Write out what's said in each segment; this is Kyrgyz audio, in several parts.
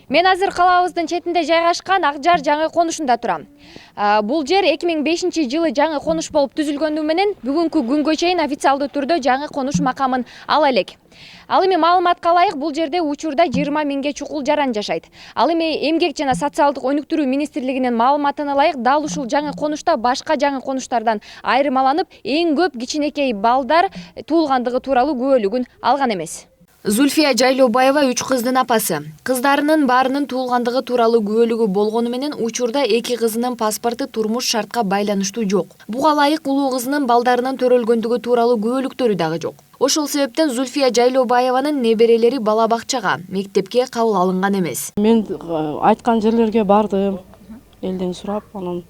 Мен азыр калабыздын четинде жайгашкан Акжар жаңы конушунда турам. Бул жер 2005-жылы жаңы конуш болуп түзүлгөндүгү менен бүгүнкү күнгө чейин официалдуу түрдө жаңы конуш макамын ала элек. Ал эми маалыматка ылайык бул жерде учурда 20 миңге чукул жаран жашайт. Ал эми Эмгек жана социалдык өнүктүрүү министрлигинин маалыматына ылайык дал ушул жаңы конушта башка жаңы конуштардан айырмаланып эң көп кичинекей балдар туулгандыгы тууралуу күбөлүгүн алган эмес. Зульфия Жайлообаева 3 кыздын апасы. Кыздарынын баарынын туулгандыгы тууралуу күбөлүгү болгону менен учурда 2 кызынын паспорту турмуш шартка байланыштуу жок. Буга ылайык улуу кызынын балдарынын төрөлгөндүгү тууралуу күбөлүктөрү дагы жок. Ошол себептен Зульфия Жайлообаеванын неберелери бала бакчага, мектепке кабыл алынган эмес. Мен айткан жерлерге бардым. Элден сурап, анан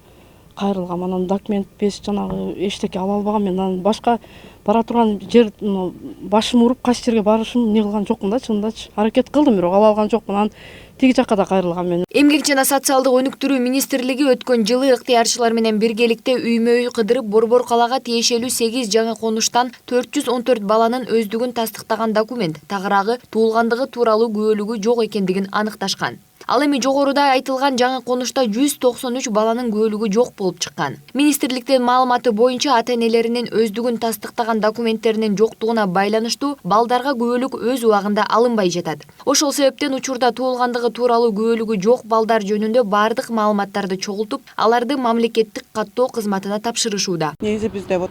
кайрылгам, анан документ без жанагы эчтеке ала албагам. Мен анан башка бара турган жер башым уруп кайсы жерге барышым не кылган жокмун да, чындачы. Аракет кылдым, бирок ала алган жокмун. Анан тиги жакка да кайрылгам мен. Эмгек жана социалдык өнүктүрүү министрлиги өткөн жылы ыктыярчылар менен биргеликте үймө-үй кыдырып Борбор калаага тиешелүү 8 жаңы конуштан 414 баланын өздүгүн тастыктаган документ, тагыраагы туулгандыгы тууралуу күбөлүгү жок экендигин аныкташкан. Ал эми жогоруда айтылган жаңы конушта 193 баланын күбөлүгү жок болуп чыккан. Министрликтин маалыматы боюнча ата-энелеринин өздүгүн тастыктаган документтеринин жоктугуна байланыштуу балдарга күбөлүк өз убагында алынбай жатат. Ошол себептен учурда туулгандыгы тууралуу күбөлүгү жок балдар жөнүндө бардык маалыматтарды чогултуп, аларды мамлекеттик каттоо кызматына тапшырышууда. Негизи бизде вот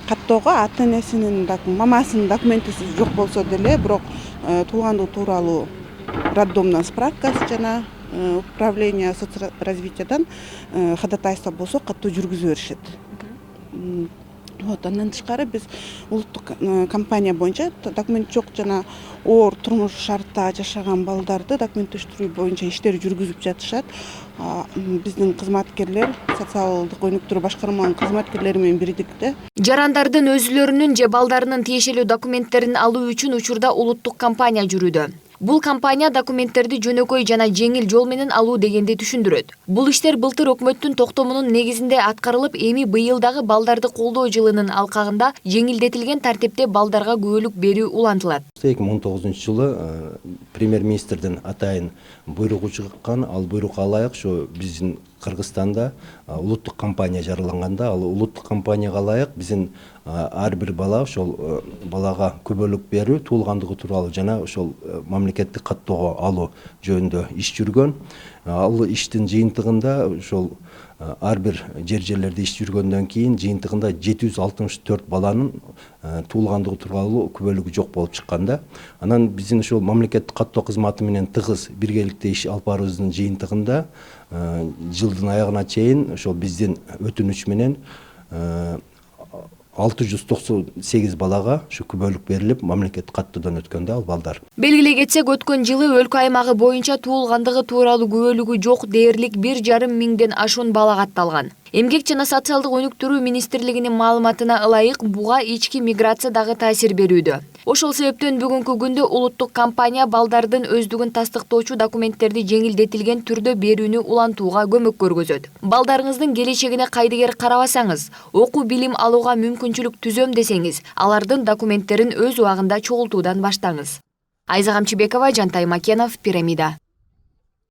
каттоого ата-энесинин, мамасынын документи жок болсо деле, бирок туулгандыгы тууралуу роддомдон справкасы жана управление соцразвитиядан ходатайство болсо каттоо жүргүзүп беришет. Вот андан тышкары биз улуттук компания боюнча документ жок жана оор турмуш шартта жашаган балдарды документтештирүү боюнча иштер жүргүзүп жатышат. Биздин кызматкерлер, социалдык өнүктүрүү башкармаларынын кызматкерлери менен бирдикте жарандардын өзүлөрүнүн же балдарынын тиешелүү документтерин алуу үчүн учурда улуттук компания жүрүүдө. Бул компания документтерди жөнөкөй жана жеңил жол менен алуу дегенди түшүндүрөт. Бул иштер былтыр өкмөттүн токтомунун негизинде аткарылып, эми быйыл дагы балдарды колдоо жылынын алкагында жеңилдетилген тартипте балдарга күбөлүк берүү улантылат. 2019-жылы премьер-министрдин атайын буйругу чыккан, ал буйрукка ылайык ушу биздин Кыргызстанда улуттук компания жарыяланганда, ал улуттук компанияга ылайык биздин ар бир бала ошол балага күбөлүк берүү, туулгандыгы тууралуу жана ошол мамлекеттик каттоого алуу жөнүндө иш жүргөн. Ал иштин жыйынтыгында ошол ар бир жерлерде иш жүргөндөн кийин жыйынтыгында 764 баланын туулгандыгы тууралуу күбөлүгү жок болуп чыкканда. Анан биздин ошол мамлекеттик каттоо кызматы менен тыгыз биргеликте иш алып баруубуздун жыйынтыгында жылдын аягына чейин ошол биздин өтүнүч менен 698 балага ушу күбөлүк берилип, мамлекеттик каттоодон өткөндө ал балдар. Белгилей кетсек, өткөн жылы өлкө аймагы боюнча туулгандыгы тууралуу күбөлүгү жок дээрлик 1,5 миңден ашуун бала катталган. Эмгек жана социалдык өнүктүрүү министрлигинин маалыматына ылайык буга ички миграция дагы таасир берүүдө. Ошол себептен бүгүнкү күндө улуттук компания балдардын өздүгүн тастыктоочу документтерди жеңилдетилген түрдө берүүнү улантууга көмөк көргөзөт. Балдарыңыздын келечегине кайдыгер карабасаңыз, окуу билим алууга мүмкүнчүлүк түзөм десеңиз, алардын документтерин өз убагында чогултуудан баштаңыз. Айза Камчыбекова, Жантай Макенов, Пирамида.